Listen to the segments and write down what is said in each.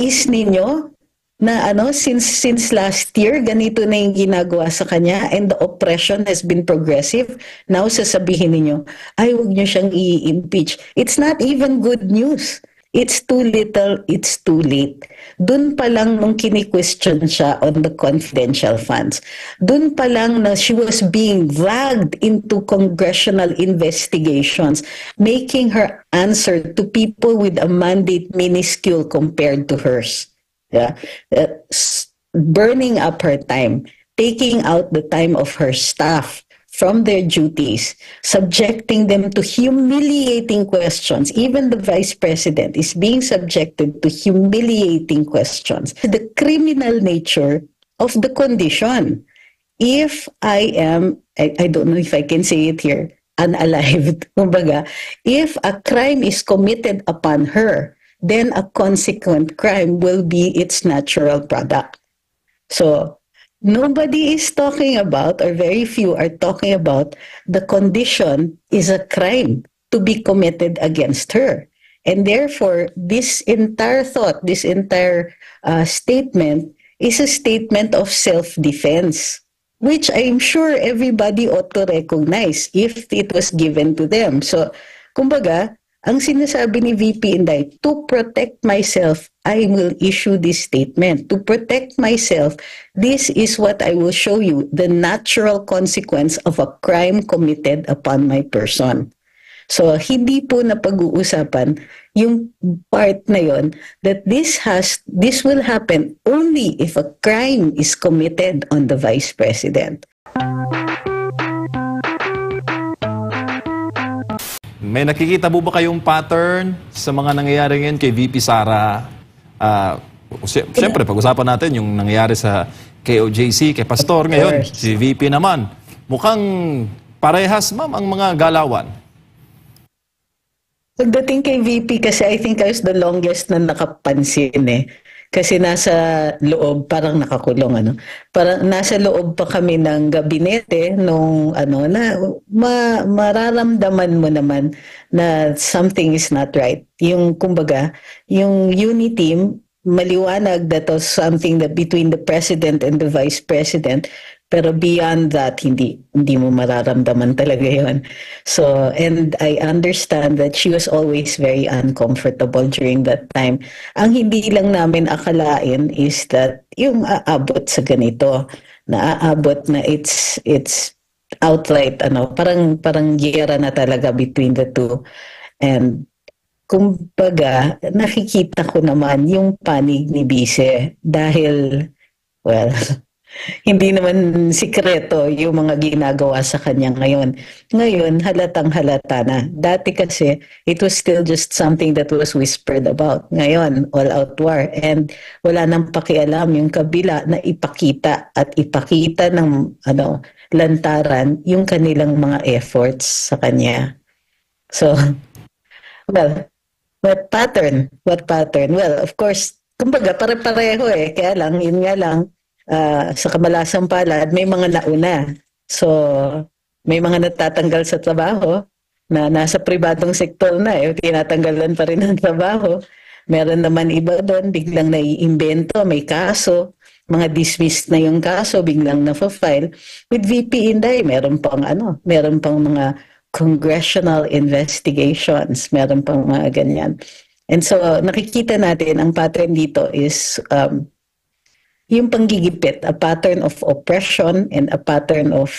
tinitiis ninyo na since last year, ganito na yung ginagawa sa kanya and the oppression has been progressive. Now sasabihin ninyo, ay huwag nyo siyang i-impeach. It's not even good news. It's too little, it's too late. Dun pa lang nung kini-question siya on the confidential funds. Dun pa lang na she was being dragged into congressional investigations, making her answer to people with a mandate minuscule compared to hers. Yeah. Burning up her time, taking out the time of her staff from their duties, subjecting them to humiliating questions. Even the vice president is being subjected to humiliating questions. The criminal nature of the condition. If I am, I don't know if I can say it here, unalived, kumbaga, if a crime is committed upon her, then a consequent crime will be its natural product. So, nobody is talking about, or very few are talking about, the condition is a crime to be committed against her. And therefore, this entire thought, this entire statement is a statement of self-defense, which I'm sure everybody ought to recognize if it was given to them. So, kumbaga, ang sinasabi ni VP Inday, to protect myself, I will issue this statement. To protect myself, this is what I will show you, the natural consequence of a crime committed upon my person. So, hindi po na pag-uusapan yung part na yon that this will happen only if a crime is committed on the Vice President. May nakikita po ba kayong pattern sa mga nangyayari ngayon kay VP Sara? Siyempre, pag-usapan natin yung nangyayari sa KOJC, kay Pastor ngayon, si VP naman. Mukhang parehas, ma'am, ang mga galawan. Pagdating kay VP, kasi I think I was the longest na nakapansin eh. Kasi nasa loob, parang nakakulong, parang nasa loob pa kami ng gabinete nung na mararamdaman mo naman na something is not right. Yung kumbaga, yung unity, maliwanag that was something that between the President and the Vice President, pero beyond that, hindi mo mararamdaman talaga yon. So, and I understand that she was always very uncomfortable during that time. Ang hindi lang namin akalain is that yung aabot sa ganito, na aabot na it's outright, parang giyera na talaga between the two. And kumbaga, nakikita ko naman yung panig ni Vice dahil, well, hindi naman sikreto yung mga ginagawa sa kanya ngayon. Ngayon, halatang halata na. Dati kasi, it was still just something that was whispered about. Ngayon, all-out war. And wala nang pakialam yung kabila na ipakita ng lantaran yung kanilang mga efforts sa kanya. So, well, what pattern? Well, of course, kumbaga, pare-pareho eh. Kaya lang, yun nga lang, sa kamalasang palad, may mga nauna. So, may mga natatanggal sa trabaho na nasa pribadong sektor na tinatanggalan pa rin ng trabaho. Meron naman iba doon, biglang naiimbento, may kaso, mga dismissed na yung kaso, biglang na-file. With VP Inday, meron pang mga congressional investigations, meron pang mga ganyan. And so, nakikita natin, ang pattern dito is yung panggigipit, a pattern of oppression and a pattern of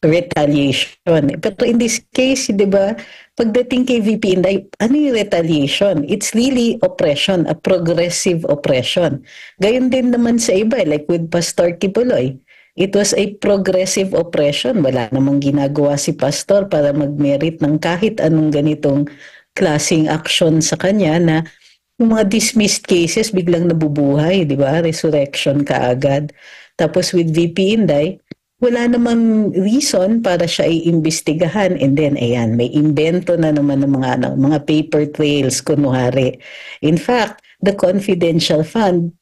retaliation. Pero in this case, di ba, pagdating kay VP Inday, ano yung retaliation? It's really oppression, a progressive oppression. Gayon din naman sa iba, like with Pastor Kibuloy. It was a progressive oppression. Wala namang ginagawa si Pastor para mag-merit ng kahit anong ganitong klaseng action sa kanya na yung mga dismissed cases biglang nabubuhay, di ba? Resurrection kaagad. Tapos with VP Inday, wala namang reason para siya iimbestigahan. And then, ayan, may invento na naman ng mga paper trails, kunwari. In fact, the confidential fund,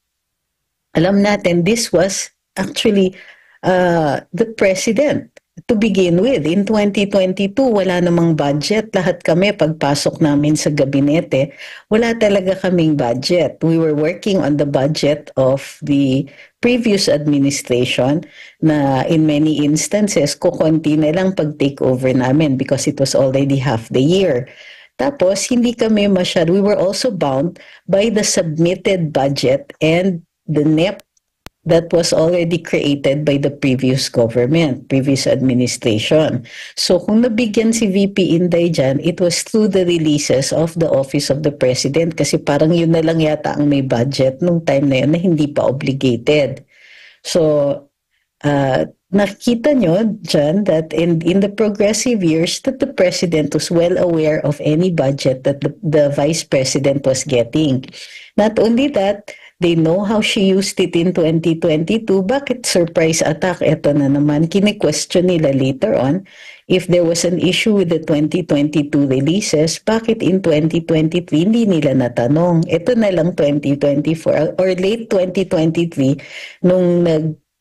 alam natin, this was actually the President to begin with. In 2022, wala namang budget. Lahat kami, pagpasok namin sa gabinete, wala talaga kaming budget. We were working on the budget of the previous administration na in many instances, kukunti na lang pag-take over namin because it was already half the year. Tapos, hindi kami we were also bound by the submitted budget and the NEP that was already created by the previous government, previous administration. So kung nabigyan si VP Inday dyan, it was through the releases of the Office of the President kasi parang yun na lang yata ang may budget nung time na yun na hindi pa obligated. So nakikita nyo dyan that in the progressive years that the President was well aware of any budget that the Vice President was getting. Not only that, they know how she used it in 2022. Bakit surprise attack? Ito na naman. Kine-question nila later on if there was an issue with the 2022 releases, bakit in 2023 hindi nila natanong? Ito na lang 2024 or late 2023 nung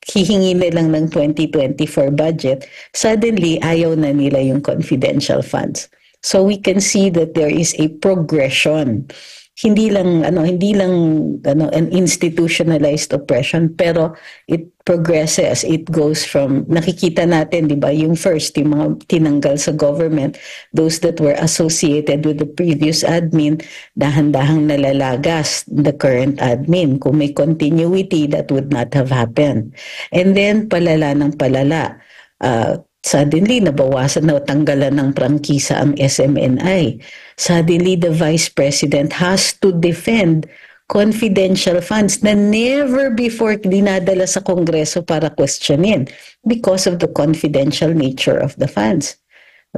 hihingi na lang ng 2024 budget, suddenly ayaw na nila yung confidential funds. So we can see that there is a progression. Hindi lang an institutionalized oppression, pero it progresses. It goes from, nakikita natin, di ba, yung first, yung mga tinanggal sa government, those that were associated with the previous admin, dahan-dahang nalalagas the current admin. Kung may continuity, that would not have happened. And then, palala ng palala. Suddenly, nabawasan na tanggalan ng prangkisa ang SMNI. Suddenly, the Vice President has to defend confidential funds na never before dinadala sa Kongreso para questionin because of the confidential nature of the funds.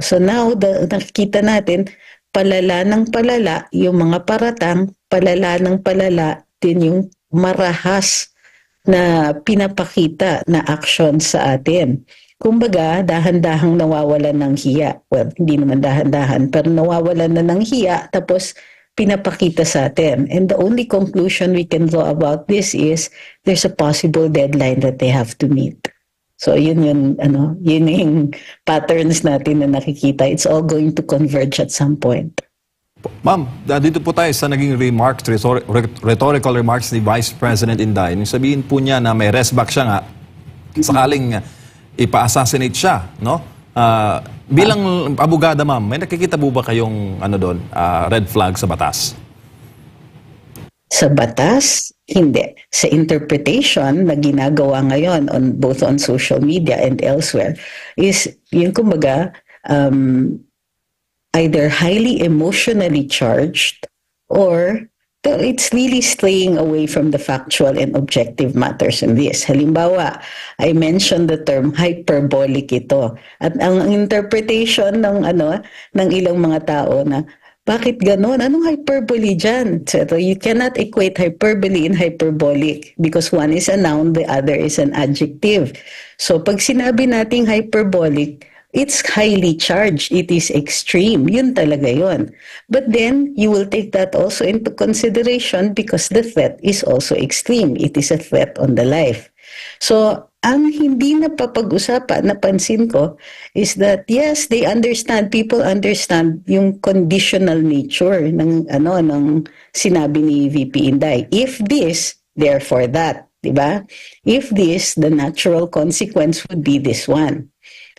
So now, nakikita natin, palala ng palala, yung mga paratang, palala ng palala, din yung marahas na pinapakita na action sa atin. Kumbaga, dahan-dahang nawawalan ng hiya. Well, hindi naman dahan-dahan, pero nawawalan na ng hiya, tapos pinapakita sa atin. And the only conclusion we can draw about this is there's a possible deadline that they have to meet. So yun yung patterns natin na nakikita. It's all going to converge at some point. Ma'am, dito po tayo sa naging remarks, rhetorical remarks ni Vice President Inday. Yung sabihin po niya na may restback siya nga, sakaling ipa-assassinate siya, no? Bilang abogada, ma'am, may nakikita po ba kayong red flag sa batas? Sa batas, hindi. Sa interpretation na ginagawa ngayon both on social media and elsewhere is yung kumbaga either highly emotionally charged or it's really straying away from the factual and objective matters in this. Halimbawa, I mentioned the term hyperbolic ito. At ang interpretation ng ilang mga tao na bakit ganon? Anong hyperbole dyan? So you cannot equate hyperbole and hyperbolic because one is a noun, the other is an adjective. So pag sinabi nating hyperbolic, it's highly charged. It is extreme. Yun talaga yun. But then, you will take that also into consideration because the threat is also extreme. It is a threat on the life. So, ang hindi napapag-usapan, napansin ko, is that yes, they understand, people understand yung conditional nature ng sinabi ni VP Inday. If this, therefore that. Diba? If this, the natural consequence would be this one.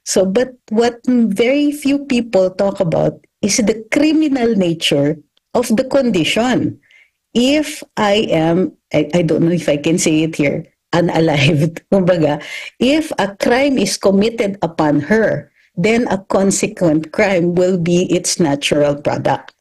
So, but what very few people talk about is the criminal nature of the condition. If I am, I don't know if I can say it here, unalived, kumbaga, if a crime is committed upon her, then a consequent crime will be its natural product.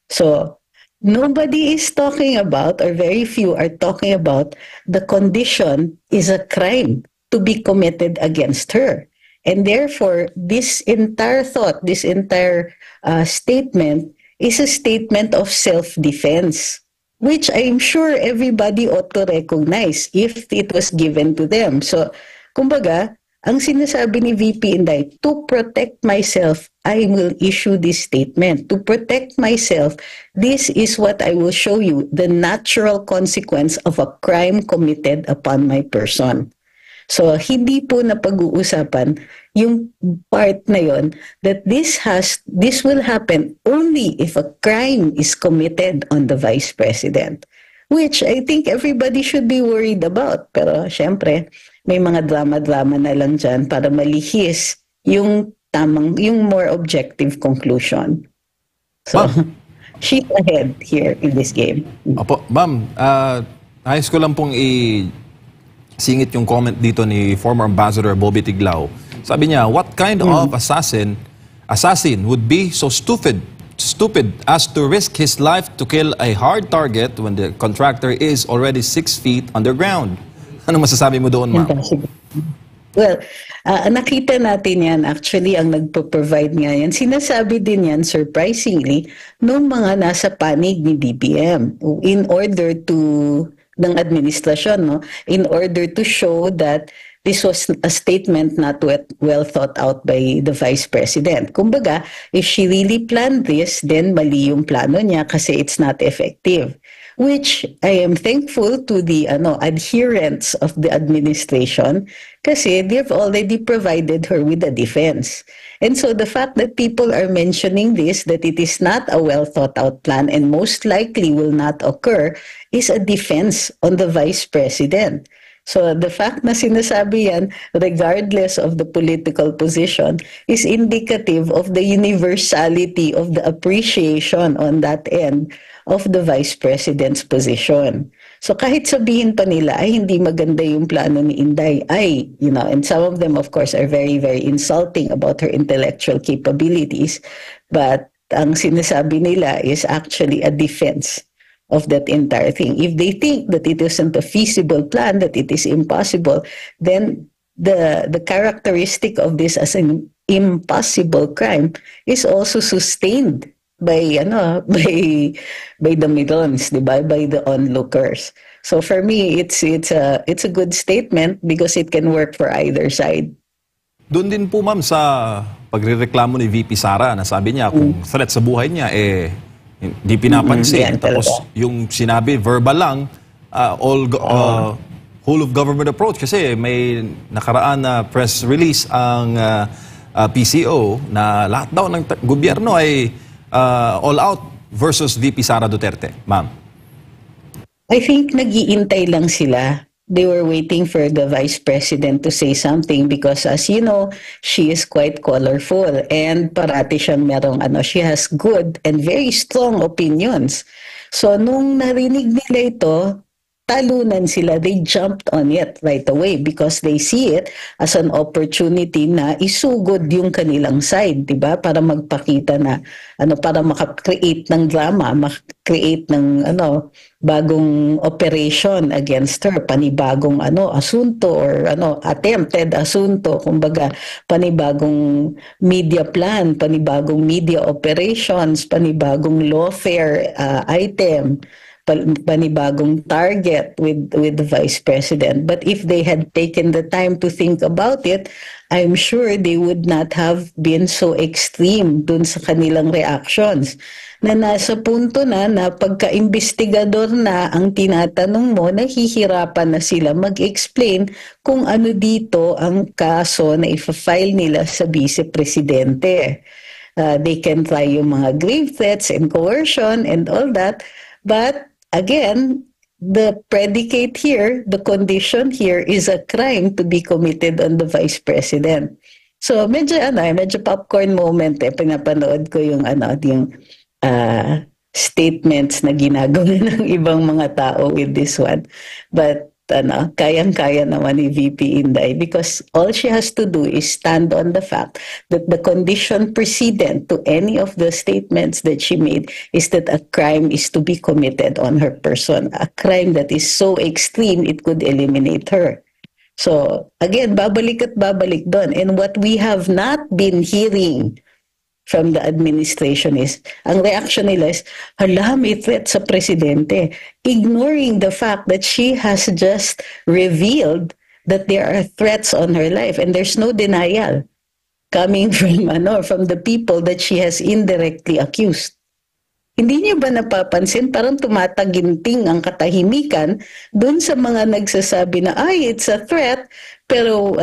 So, nobody is talking about, or very few are talking about, the condition is a crime to be committed against her. And therefore, this entire thought, this entire statement is a statement of self-defense, which I'm sure everybody ought to recognize if it was given to them. So, kumbaga, ang sinasabi ni VP Inday, to protect myself, I will issue this statement. To protect myself, this is what I will show you, the natural consequence of a crime committed upon my person. So, hindi po na pag-uusapan yung part na yon that this will happen only if a crime is committed on the Vice President, which I think everybody should be worried about. Pero syempre, may mga drama-drama na lang dyan para malihis yung yung more objective conclusion. So, she's ahead here in this game. Opo, ma'am, nais ko lang pong singit yung comment dito ni former Ambassador Bobby Tiglao. Sabi niya, what kind of assassin would be so stupid as to risk his life to kill a hard target when the contractor is already 6 feet underground? Ano masasabi mo doon, ma'am? Well, nakita natin yan. Actually, ang nagpo-provide nga yan. Sinasabi din yan, surprisingly, nung mga nasa panig ni BBM in order to, ng administrasyon, no? In order to show that this was a statement not well thought out by the Vice President. Kumbaga, if she really planned this, then mali yung plano niya kasi it's not effective. Which I am thankful to the adherents of the administration kasi they've already provided her with a defense. And so the fact that people are mentioning this, that it is not a well thought out plan and most likely will not occur, is a defense on the Vice President. So the fact na sinasabi yan, regardless of the political position, is indicative of the universality of the appreciation on that end of the Vice President's position. So kahit sabihin pa nila ay hindi maganda yung plano ni Inday, and some of them of course are very, very insulting about her intellectual capabilities, but ang sinasabi nila is actually a defense of that entire thing. If they think that it isn't a feasible plan, that it is impossible, then the characteristic of this as an impossible crime is also sustained by the Mirons, diba? By the onlookers. So for me, it's a good statement because it can work for either side. Doon din po, ma'am, sa pagrereklamo ni VP Sara na sabi niya kung threat sa buhay niya hindi pinapansin. Tapos yung sinabi, verbal lang, whole of government approach. Kasi may nakaraan na press release ang PCO na lahat daw ng gobyerno ay all out versus VP Sara Duterte. Ma'am. I think nag-iintay lang sila. They were waiting for the Vice President to say something because as you know, she is quite colorful and parati siyang she has good and very strong opinions. So nung narinig nila ito, talunan sila, they jumped on it right away because they see it as an opportunity na isugod yung kanilang side, di ba? Para magpakita na, para maka-create ng drama, maka-create ng, bagong operation against her, panibagong, asunto or, attempted asunto, kumbaga, panibagong media plan, panibagong media operations, panibagong lawfare item, panibagong target with the Vice President. But if they had taken the time to think about it, I'm sure they would not have been so extreme dun sa kanilang reactions. Na nasa punto na pagka-investigador na ang tinatanong mo, nahihirapan na sila mag-explain kung ano dito ang kaso na ifa-file nila sa Vice Presidente. They can try yung mga grave threats and coercion and all that, but again, the predicate here, the condition here is a crime to be committed on the Vice President. So medyo popcorn moment pinapanood ko yung statements na ginagawa ng ibang mga tao with this one. But kayang-kaya naman ni VP Inday because all she has to do is stand on the fact that the condition precedent to any of the statements that she made is that a crime is to be committed on her person, a crime that is so extreme it could eliminate her. So again, babalik at babalik doon. And what we have not been hearing from the administration is, ang reaction nila is, hala, may threat sa presidente, ignoring the fact that she has just revealed that there are threats on her life and there's no denial coming from the people that she has indirectly accused. Hindi niyo ba napapansin parang tumataginting ang katahimikan dun sa mga nagsasabi na, ay, it's a threat, pero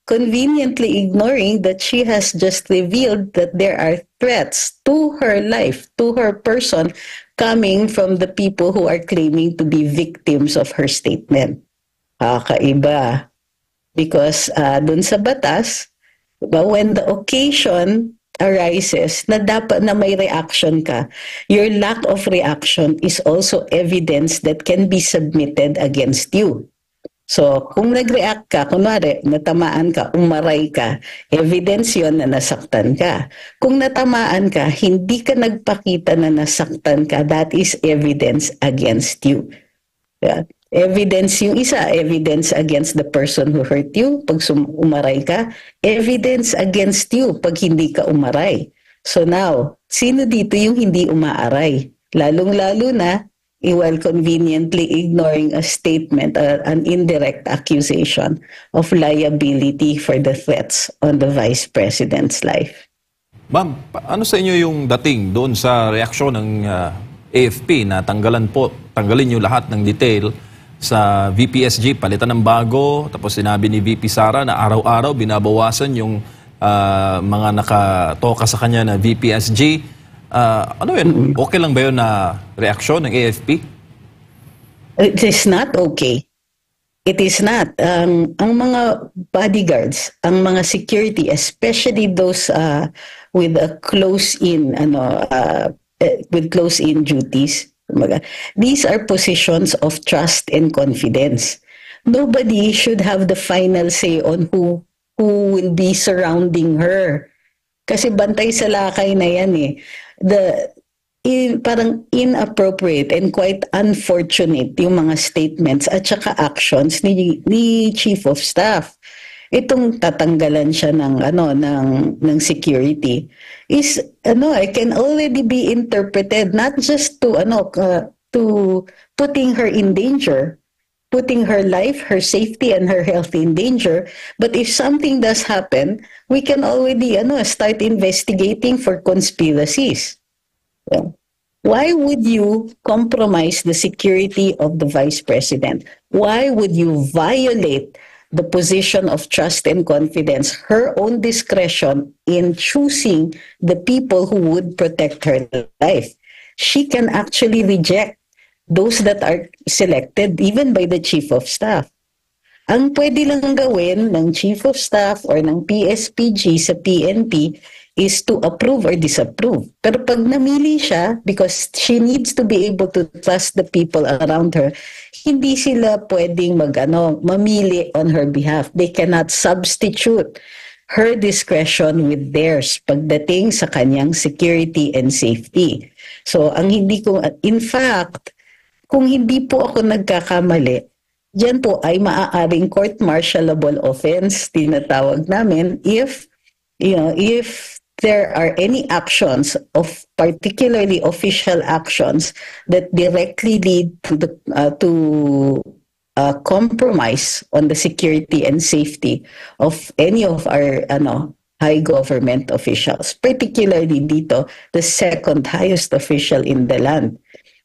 conveniently ignoring that she has just revealed that there are threats to her life, to her person, coming from the people who are claiming to be victims of her statement. Kakaiba. Because dun sa batas, when the occasion arises na dapat na may reaction ka, your lack of reaction is also evidence that can be submitted against you. So, kung nag-react ka, kunwari, natamaan ka, umaray ka, evidence yon na nasaktan ka. Kung natamaan ka, hindi ka nagpakita na nasaktan ka, that is evidence against you. Yeah. Evidence yung isa, evidence against the person who hurt you pag umaray ka, evidence against you pag hindi ka umaray. So now, sino dito yung hindi umaaray? Lalong-lalo na, while conveniently ignoring a statement, an indirect accusation of liability for the threats on the Vice President's life. Ma'am, ano sa inyo yung dating doon sa reaksyon ng AFP na tanggalin yung lahat ng detail sa VPSG, palitan ng bago, tapos sinabi ni VP Sara na araw-araw binabawasan yung mga nakatoka sa kanya na VPSG. Ano yun? Okay lang ba yun na reaksyon ng AFP? It is not okay. It is not. Ang mga bodyguards, ang mga security, especially those with a close-in with close-in duties, these are positions of trust and confidence. Nobody should have the final say on who will be surrounding her. Kasi bantay sa lakay na yan eh. Parang inappropriate and quite unfortunate yung mga statements at saka actions ni Chief of Staff. Itong tatanggalan siya ng security is it can already be interpreted not just to putting her in danger, putting her life, her safety and her health in danger, but if something does happen, we can already start investigating for conspiracies. Why would you compromise the security of the Vice President? Why would you violate the position of trust and confidence, her own discretion in choosing the people who would protect her life? She can actually reject those that are selected even by the Chief of Staff. Ang pwede lang gawin ng Chief of Staff or ng PSPG sa PNP is to approve or disapprove. Pero pag namili siya, because she needs to be able to trust the people around her, hindi sila pwedeng mamili on her behalf. They cannot substitute her discretion with theirs pagdating sa kanyang security and safety. So, in fact, kung hindi po ako nagkakamali, diyan po ay maaaring court-martialable offense, tinatawag namin, if there are any actions of particularly official actions that directly lead to compromise on the security and safety of any of our high government officials, particularly dito, the second highest official in the land.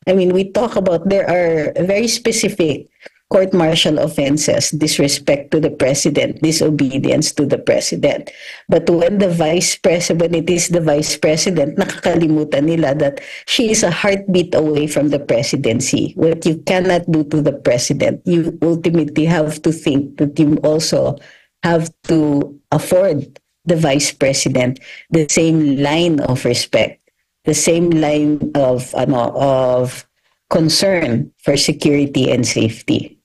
I mean, we talk about there are very specific court-martial offenses, disrespect to the president, disobedience to the president. But when it is the vice president, nakakalimutan nila that she is a heartbeat away from the presidency. What you cannot do to the president, you ultimately have to think that you also have to afford the vice president the same line of respect, the same line of concern for security and safety.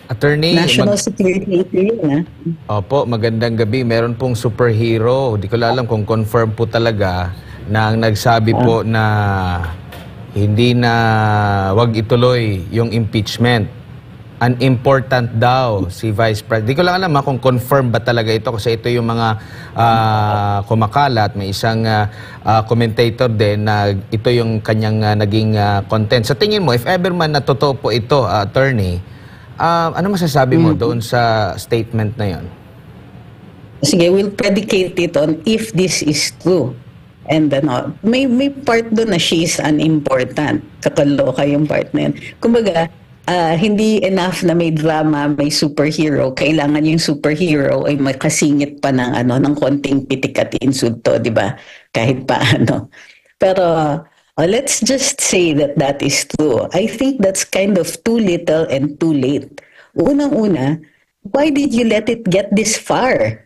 Attorney, National Security ito yun, Opo, magandang gabi. Meron pong superhero. Di ko alam kung confirm po talaga na ang nagsabi po na hindi na wag ituloy yung impeachment. Unimportant daw si Vice President. Di ko lang alam kung confirm ba talaga ito kasi ito yung mga kumakalat. May isang commentator din na ito yung kanyang naging content. Sa tingin mo, if ever man na totoo po ito, attorney, ano masasabi mo doon sa statement na yon? Sige, we'll predicate it on if this is true. And may part doon na she's unimportant. Kakaloka yung part na yun. Kumbaga, hindi enough na may drama, may superhero. Kailangan yung superhero ay makasingit pa ng konting pitik at insulto, di ba? Kahit paano. Pero let's just say that that is true. I think that's kind of too little and too late. Unang-una, why did you let it get this far?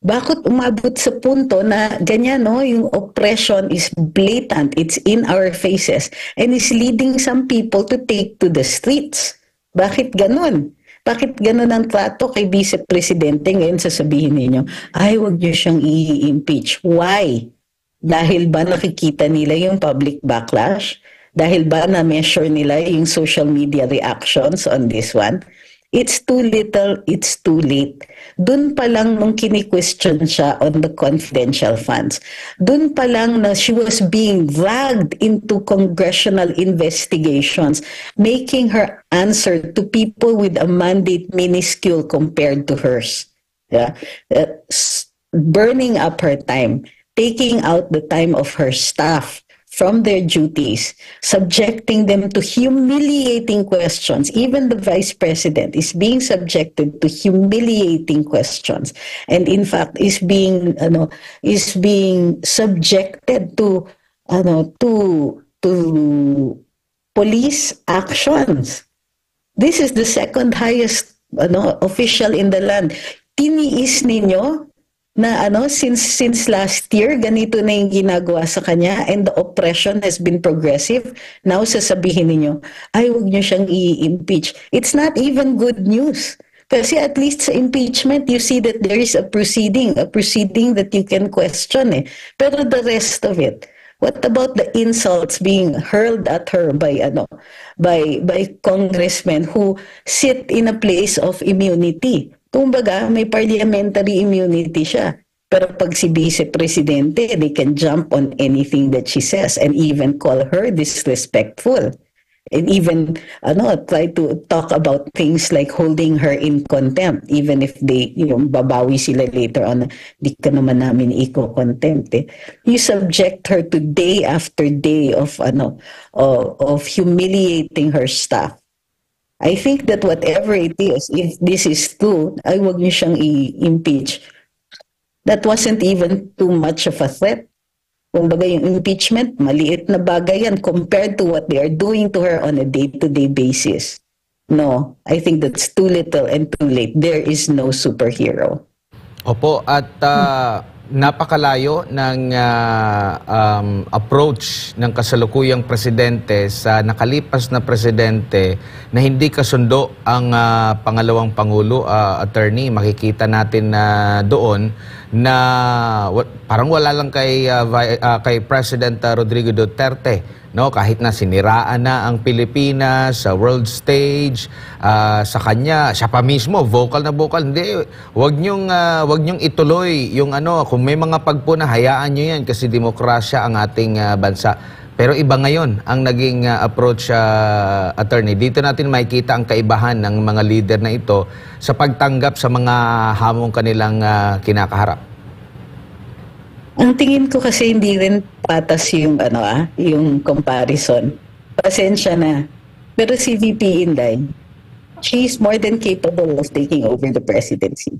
Bakit umabot sa punto na ganyan, no? Yung oppression is blatant, it's in our faces, and is leading some people to take to the streets. Bakit ganun? Bakit ganun ang trato kay Vice Presidente? Ngayon sasabihin ninyo, ay, wag niyo siyang i-impeach. Why? Dahil ba nakikita nila yung public backlash? Dahil ba na-measure nila yung social media reactions on this one? It's too little, it's too late. Dun pa lang nung kini-question siya on the confidential funds. Dun pa lang na she was being dragged into congressional investigations, making her answer to people with a mandate minuscule compared to hers. Yeah? Burning up her time, taking out the time of her staff from their duties, subjecting them to humiliating questions. Even the vice president is being subjected to humiliating questions, and in fact is being subjected to police actions. This is the second highest official in the land. Tiniis ninyo na since last year ganito na yung ginagawa sa kanya, and the oppression has been progressive. Now sasabihin niyo, ay, wag niyo siyang i-impeach. It's not even good news. Kasi at least sa impeachment, you see that there is a proceeding that you can question eh. Pero the rest of it, what about the insults being hurled at her by congressmen who sit in a place of immunity? Kumbaga, may parliamentary immunity siya. Pero pag si Vice Presidente, they can jump on anything that she says and even call her disrespectful. And even try to talk about things like holding her in contempt, even if they babawi sila later on, di ka naman namin iko-contempt eh. You subject her to day after day of humiliating her staff. I think that whatever it is, if this is true, ay wag niyo siyang i-impeach. That wasn't even too much of a threat. Kumbaga yung impeachment, maliit na bagay yan compared to what they are doing to her on a day-to-day basis. No, I think that's too little and too late. There is no superhero. Opo, at napakalayo ng approach ng kasalukuyang presidente sa nakalipas na presidente na hindi kasundo ang pangalawang pangulo, attorney. Makikita natin doon na parang wala lang kay President Rodrigo Duterte, no, kahit na siniraan na ang Pilipinas sa world stage, sa kanya siya pa mismo vocal na vocal, hindi, wag niyong ituloy yung kung may mga pagpuna, hayaan niyo yan kasi demokrasya ang ating bansa. Pero iba ngayon ang naging approach, attorney. Dito natin makikita ang kaibahan ng mga leader na ito sa pagtanggap sa mga hamong kanilang kinakaharap. Ang tingin ko kasi hindi rin patas yung yung comparison. Pasensya na. Pero si VP Inday, she is more than capable of taking over the presidency.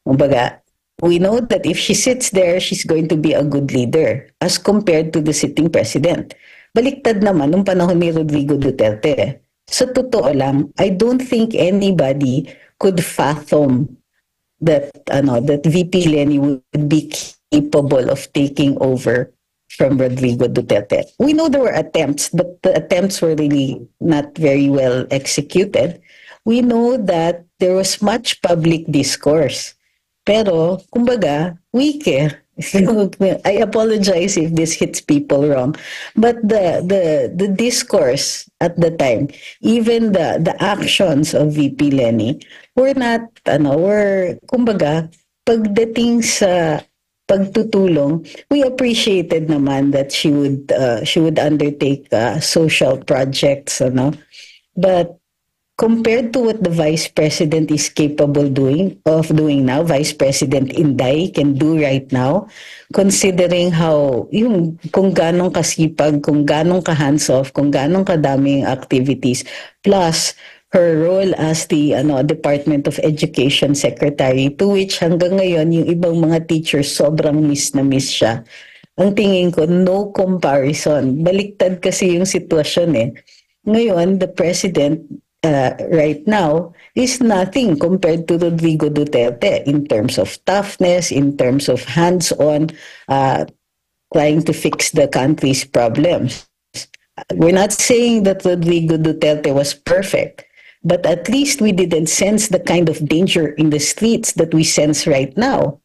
Kumbaga, we know that if she sits there, she's going to be a good leader as compared to the sitting president. Baliktad naman nung panahon ni Rodrigo Duterte. Sa totoo lang, I don't think anybody could fathom that VP Leni would be capable of taking over from Rodrigo Duterte. We know there were attempts, but the attempts were really not very well executed. We know that there was much public discourse. Pero, kumbaga, weak eh. I apologize if this hits people wrong. But the discourse at the time, even the actions of VP Leni were not, kumbaga, pagdating sa pagtutulong, we appreciated naman that she would undertake social projects, But compared to what the Vice President is capable of doing now, Vice President Inday can do right now, considering kung ganong kasipag, kung ganong ka-hands-off, kung ganong kadaming activities, plus her role as the Department of Education Secretary, to which hanggang ngayon yung ibang mga teachers sobrang miss na miss siya. Ang tingin ko, no comparison. Baliktad kasi yung sitwasyon eh. Ngayon, the President right now is nothing compared to Rodrigo Duterte in terms of toughness, in terms of hands-on, trying to fix the country's problems. We're not saying that Rodrigo Duterte was perfect, but at least we didn't sense the kind of danger in the streets that we sense right now.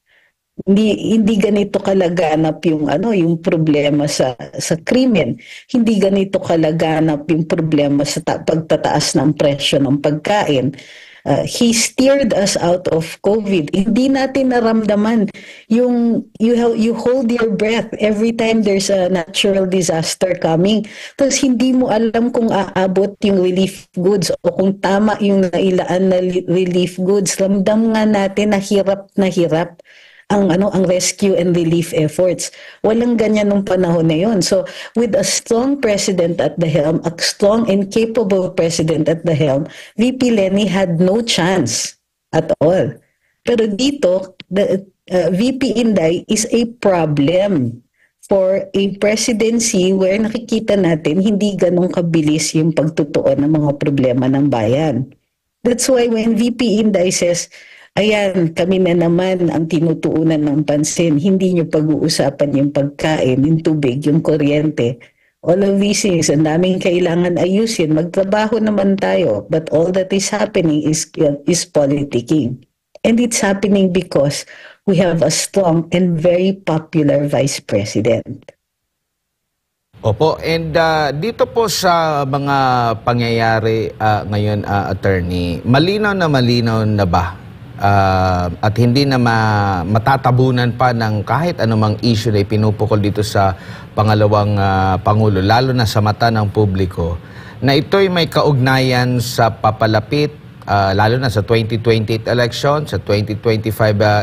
Hindi ganito kalaganap yung problema sa krimen. Hindi ganito kalaganap yung problema sa pagtataas ng presyo ng pagkain. He steered us out of COVID. Hindi natin naramdaman yung you hold your breath every time there's a natural disaster coming. Tapos hindi mo alam kung aabot yung relief goods o kung tama yung nailaan na relief goods. Ramdam nga natin na hirap ang rescue and relief efforts. Walang ganyan nung panahon na yon. So with a strong president at the helm, a strong and capable president at the helm, VP Leni had no chance at all. Pero dito, the VP Inday is a problem for a presidency where nakikita natin hindi ganong kabilis yung pagtutuon ng mga problema ng bayan. That's why when VP Inday says, ayan, kami na naman ang tinutuunan ng pansin. Hindi nyo pag-uusapan yung pagkain, yung tubig, yung kuryente. All of these things, ang daming kailangan ayusin. Magtrabaho naman tayo. But all that is happening is politicking. And it's happening because we have a strong and very popular Vice President. Opo, and dito po sa mga pangyayari ngayon, Attorney, malinaw na ba? At hindi na matatabunan pa ng kahit anumang issue na ipinupukol dito sa pangalawang Pangulo, lalo na sa mata ng publiko, na ito'y may kaugnayan sa papalapit, lalo na sa 2028 elections, sa 2025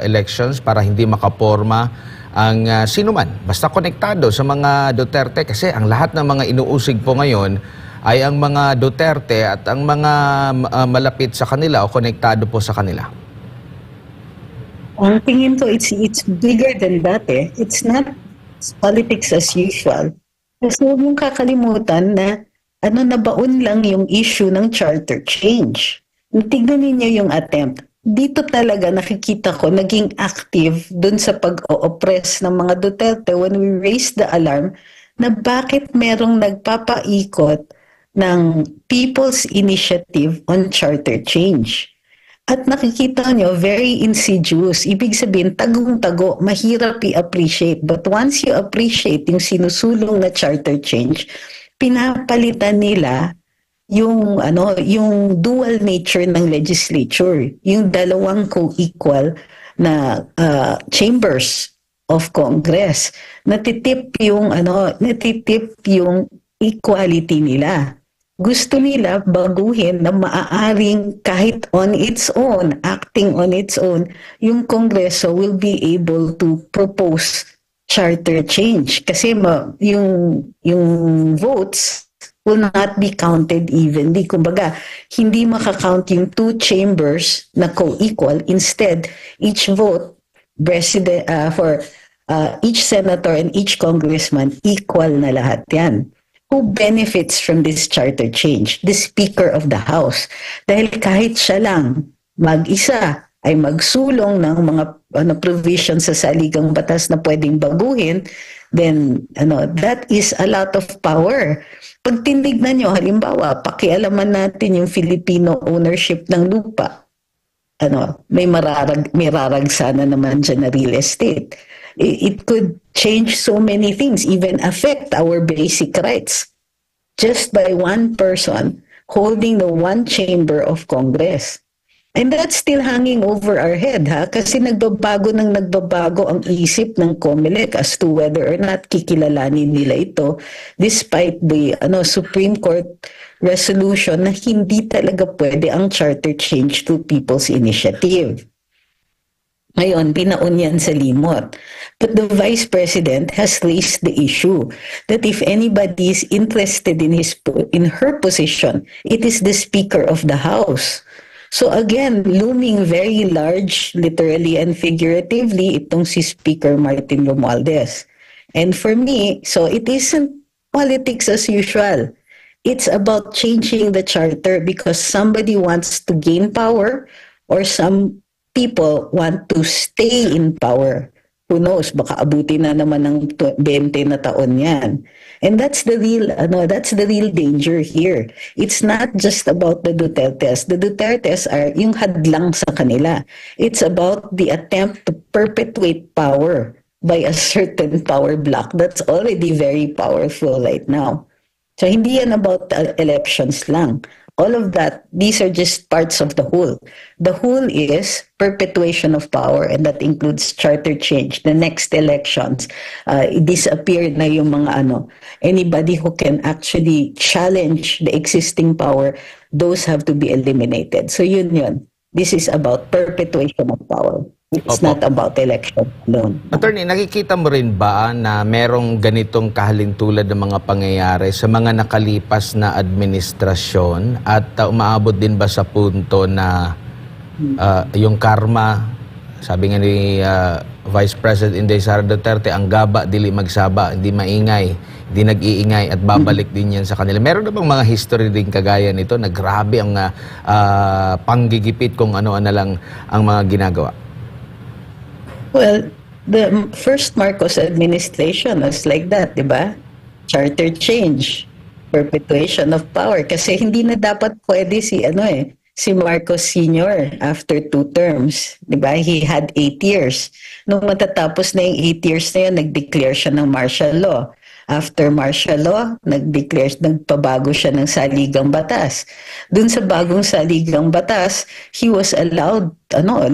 elections, para hindi makaporma ang sinuman. Basta konektado sa mga Duterte, kasi ang lahat ng mga inuusig po ngayon ay ang mga Duterte at ang mga malapit sa kanila o konektado po sa kanila. Ang tingin ko, it's bigger than that eh. It's not politics as usual. Kasi huwag mong kakalimutan na nabaon lang yung issue ng charter change. Tignan ninyo yung attempt. Dito talaga nakikita ko naging active dun sa pag-o-oppress ng mga Duterte when we raised the alarm na bakit merong nagpapaikot ng People's Initiative on Charter Change. At nakikita nyo, very insidious. Ibig sabihin, tagong-tago, mahirap i-appreciate. But once you appreciate yung sinusulong na charter change, pinapalitan nila yung dual nature ng legislature. Yung dalawang co-equal na chambers of Congress. Natitip yung equality nila. Gusto nila baguhin na maaaring kahit on its own, acting on its own, yung Kongreso will be able to propose charter change. Kasi yung votes will not be counted evenly. Kumbaga, hindi makakount yung two chambers na co-equal. Instead, each vote for each senator and each congressman, equal na lahat yan. Who benefits from this charter change? The Speaker of the House. Dahil kahit siya lang mag-isa ay magsulong ng mga provisions sa saligang batas na pwedeng baguhin, then that is a lot of power. Pag tinignan nyo, halimbawa, pakialaman natin yung Filipino ownership ng lupa. May mararagsana naman dyan na real estate. It could change so many things, even affect our basic rights, just by one person holding the one chamber of Congress. And that's still hanging over our head, kasi nagbabago ang isip ng COMELEC as to whether or not kikilalanin nila ito, despite the Supreme Court resolution na hindi talaga pwede ang charter change to people's initiative. Ngayon, pinaon yan sa limot. But the Vice President has raised the issue that if anybody is interested in her position, it is the Speaker of the House. So again, looming very large, literally and figuratively, itong si Speaker Martin Romualdez. And for me, so it isn't politics as usual. It's about changing the charter because somebody wants to gain power or some people want to stay in power. Who knows, baka abutin na naman ng 20 na taon yan. And that's the real danger here. It's not just about the Dutertes. The Dutertes are yung hadlang sa kanila. It's about the attempt to perpetuate power by a certain power block that's already very powerful right now. So hindi yan about elections lang. All of that, these are just parts of the whole. The whole is perpetuation of power, and that includes charter change. The next elections, disappeared na yung mga anybody who can actually challenge the existing power, those have to be eliminated. So yun. This is about perpetuation of power. It's not about election alone. Attorney, nakikita mo rin ba na merong ganitong kahalintulad ng mga pangyayari sa mga nakalipas na administrasyon at umaabot din ba sa punto na yung karma, sabi nga ni Vice President Inday Sara Duterte, ang gaba, dili magsaba, hindi maingay, hindi nag-iingay at babalik din yan sa kanila. Meron na bang mga history din kagaya nito na grabe ang panggigipit kung ano-ano lang ang mga ginagawa? Well, the first Marcos administration was like that, di ba? Charter change, perpetuation of power. Kasi hindi na dapat pwede si Marcos Sr. after 2 terms. Di ba? He had 8 years. Nung matatapos na yung 8 years na yun, nag-declare siya ng martial law. After martial law, nagpabago siya ng saligang batas. Dun sa bagong saligang batas, he was allowed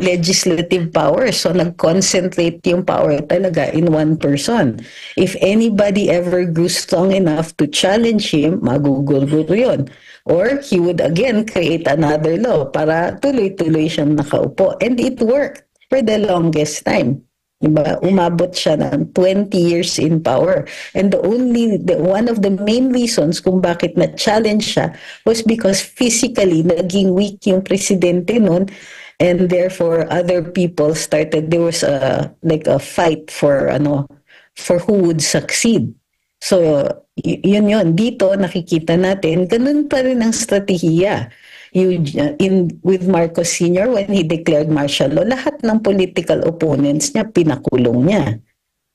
legislative power. So nag-concentrate yung power talaga in one person. If anybody ever grew strong enough to challenge him, magugulgulo yun. Or he would again create another law para tuloy-tuloy siyang nakaupo. And it worked for the longest time. Diba? Umabot siya ng 20 years in power. And one of the main reasons kung bakit na-challenge siya was because physically naging weak yung presidente nun, and therefore other people there was a fight for who would succeed. So yun dito nakikita natin ganun pa rin ang strategiya. With Marcos Sr., when he declared martial law, lahat ng political opponents niya, pinakulong niya.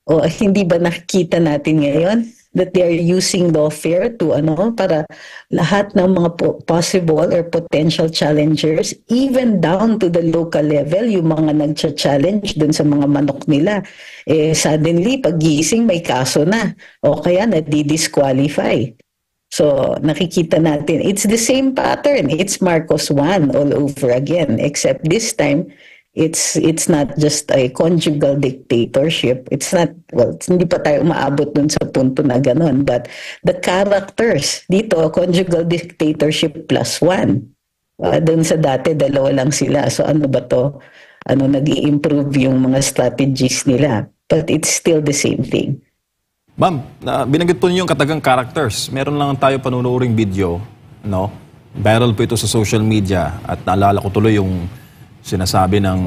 O hindi ba nakikita natin ngayon that they are using lawfare to para lahat ng mga possible or potential challengers, even down to the local level, yung mga nagcha-challenge dun sa mga manok nila, suddenly, pag-gising, may kaso na. O kaya na-disqualify. So, nakikita natin, it's the same pattern. It's Marcos 1 all over again, except this time, it's not just a conjugal dictatorship. It's not, hindi pa tayo umaabot dun sa punto na ganun. But the characters, dito, conjugal dictatorship +1. Dun sa dati, 2 lang sila. So, ano ba to? Nag-i-improve yung mga strategies nila. But it's still the same thing. Ma'am, binanggit po niyo yung katagang characters. Meron lang tayo panunuring video, Viral po ito sa social media at naalala ko tuloy yung sinasabi ng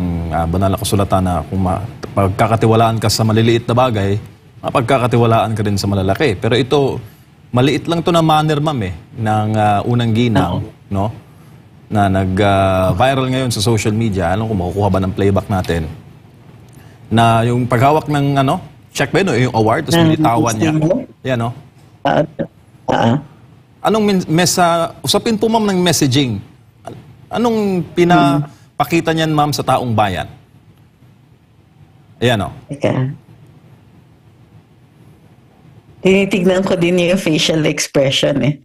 banal na kasulatan na kung pagkakatiwalaan ka sa maliliit na bagay, mapagkakatiwalaan ka rin sa malalaki. Pero ito, maliit lang to na manner, ma'am, ng unang ginang, na nag-viral ngayon sa social media. Alam ko, makukuha ba ng playback natin? Na yung paghawak ng check ba yun, yung award, tapos militawan niya. Yan, Anong usapin po, ma'am, ng messaging. Anong pinapakita niyan, ma'am, sa taong bayan? Ayan, Okay. Tinitignan ko din yung facial expression,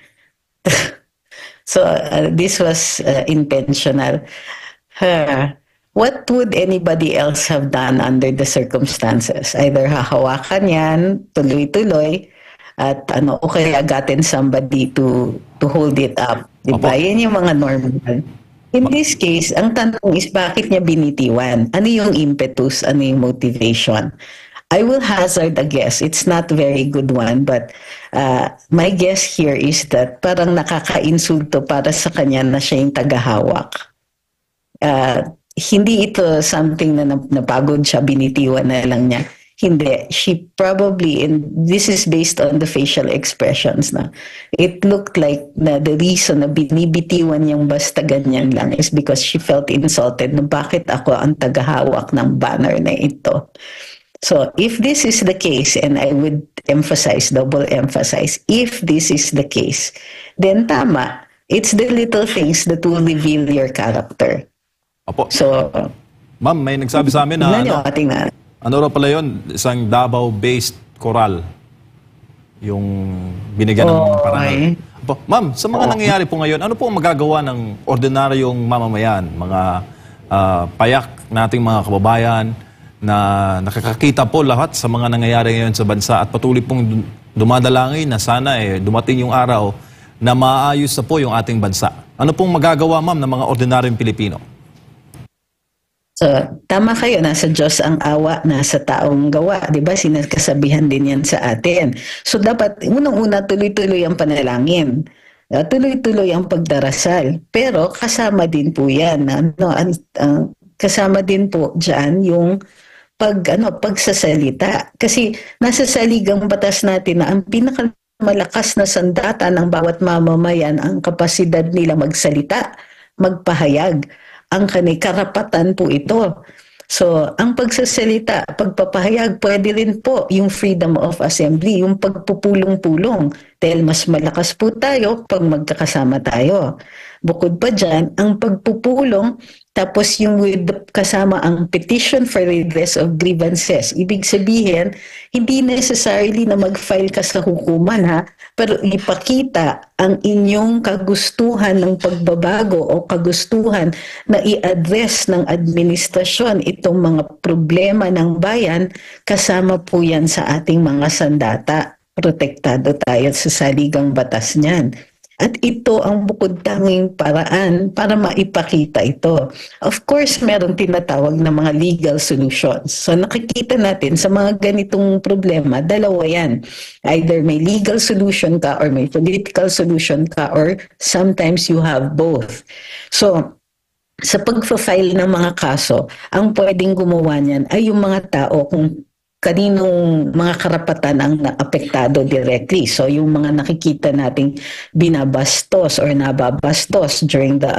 So, this was intentional. What would anybody else have done under the circumstances? Either hahawakan yan, tuloy-tuloy, at o kaya gotten somebody to hold it up. Diba? Opo. Yan yung mga normal. In this case, ang tanong is bakit niya binitiwan? Ano yung impetus? Ano yung motivation? I will hazard a guess. It's not very good one, but my guess here is that parang nakaka-insulto para sa kanya na siya yung tagahawak. Hindi ito something na napagod siya, binitiwan na lang niya. Hindi. She probably, and this is based on the facial expressions na, it looked like na the reason na binibitiwan niyang basta ganyan lang is because she felt insulted na bakit ako ang tagahawak ng banner na ito. So if this is the case, and I would emphasize, double emphasize, if this is the case, then tama. It's the little things that will reveal your character. Opo. So, Ma'am, may nagsabi sa amin na ano raw pala yun, isang Davao-based koral yung binigyan ng parangal. Opo. Ma'am, sa mga nangyayari po ngayon, ano po ang magagawa ng ordinaryong mamamayan, mga payak nating mga kababayan na nakakakita po lahat sa mga nangyayari ngayon sa bansa at patuloy pong dumadalangin na sana dumating yung araw na maayos na po yung ating bansa. Ano pong magagawa, ma'am, ng mga ordinaryong Pilipino? So, tama kayo, nasa Diyos ang awa, nasa taong gawa, di ba? Sinakasabihan din yan sa atin. So, dapat, unang-una, tuloy-tuloy ang panalangin. Tuloy-tuloy ang pagdarasal. Pero, kasama din po yan. Kasama din po dyan yung pagsasalita. Kasi, nasa saligang batas natin na ang pinakamalakas na sandata ng bawat mamamayan ang kapasidad nila magsalita, magpahayag. Ang karapatan po ito. So, ang pagsasalita, pagpapahayag, pwede rin po yung freedom of assembly, yung pagpupulong-pulong. Dahil mas malakas po tayo pag magkakasama tayo. Bukod pa dyan, ang pagpupulong, tapos yung kasama ang petition for redress of grievances. Ibig sabihin, hindi necessarily na mag-file ka sa hukuman pero ipakita ang inyong kagustuhan ng pagbabago o kagustuhan na i-address ng administrasyon itong mga problema ng bayan, kasama po yan sa ating mga sandata. Protektado tayo sa saligang batas niyan. At ito ang bukod tanging paraan para maipakita ito. Of course, meron tinatawag na mga legal solutions. So nakikita natin sa mga ganitong problema, dalawa yan. Either may legal solution ka or may political solution ka or sometimes you have both. So, sa pag-file ng mga kaso, ang pwedeng gumawa niyan ay yung mga tao kung kaninong mga karapatan ang apektado directly. So yung mga nakikita nating binabastos or nababastos during the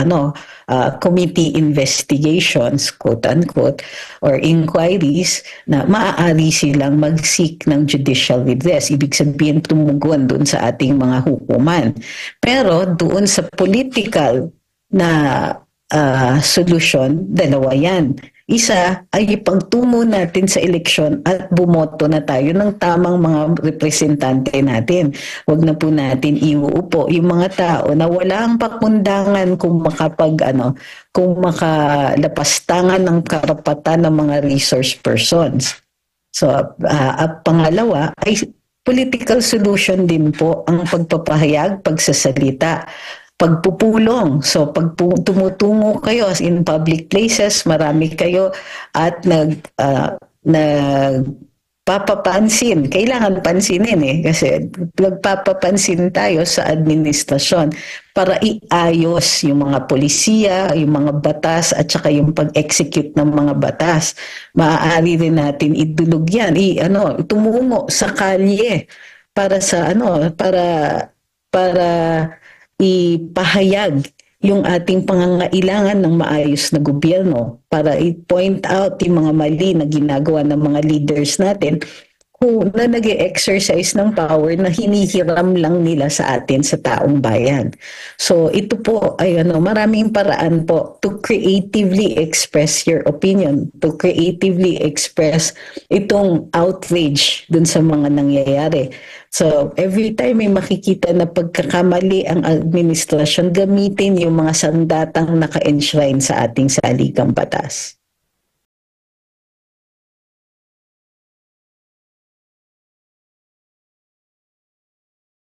committee investigations, quote-unquote, or inquiries, na maaari silang mag-seek ng judicial redress. Ibig sabihin tumugon doon sa ating mga hukuman. Pero doon sa political na solution, dalawa yan. Isa ay ipagtungo natin sa eleksyon at bumoto na tayo ng tamang mga representante natin. Huwag na po natin iuupo yung mga tao na wala ang pakundangan kung makalapastangan ng karapatan ng mga resource persons. So, at pangalawa ay political solution din po ang pagpapahayag, pagsasalita, pagpupulong. So pag tumutungo kayo in public places, marami kayo at nagpapapansin. Kailangan pansinin kasi nagpapapansin tayo sa administrasyon para iayos yung mga polisiya, yung mga batas at saka yung pag-execute ng mga batas. Maaari rin natin idulog yan, tumungo sa kalye para ipahayag yung ating pangangailangan ng maayos na gobyerno, para i-point out yung mga mali na ginagawa ng mga leaders natin na nag-exercise ng power na hinihiram lang nila sa atin, sa taong bayan. So ito po ay maraming paraan po to creatively express your opinion, to creatively express itong outrage dun sa mga nangyayari. So every time may makikita na pagkakamali ang administrasyon, gamitin yung mga sandatang naka-enshrine sa ating saligang batas.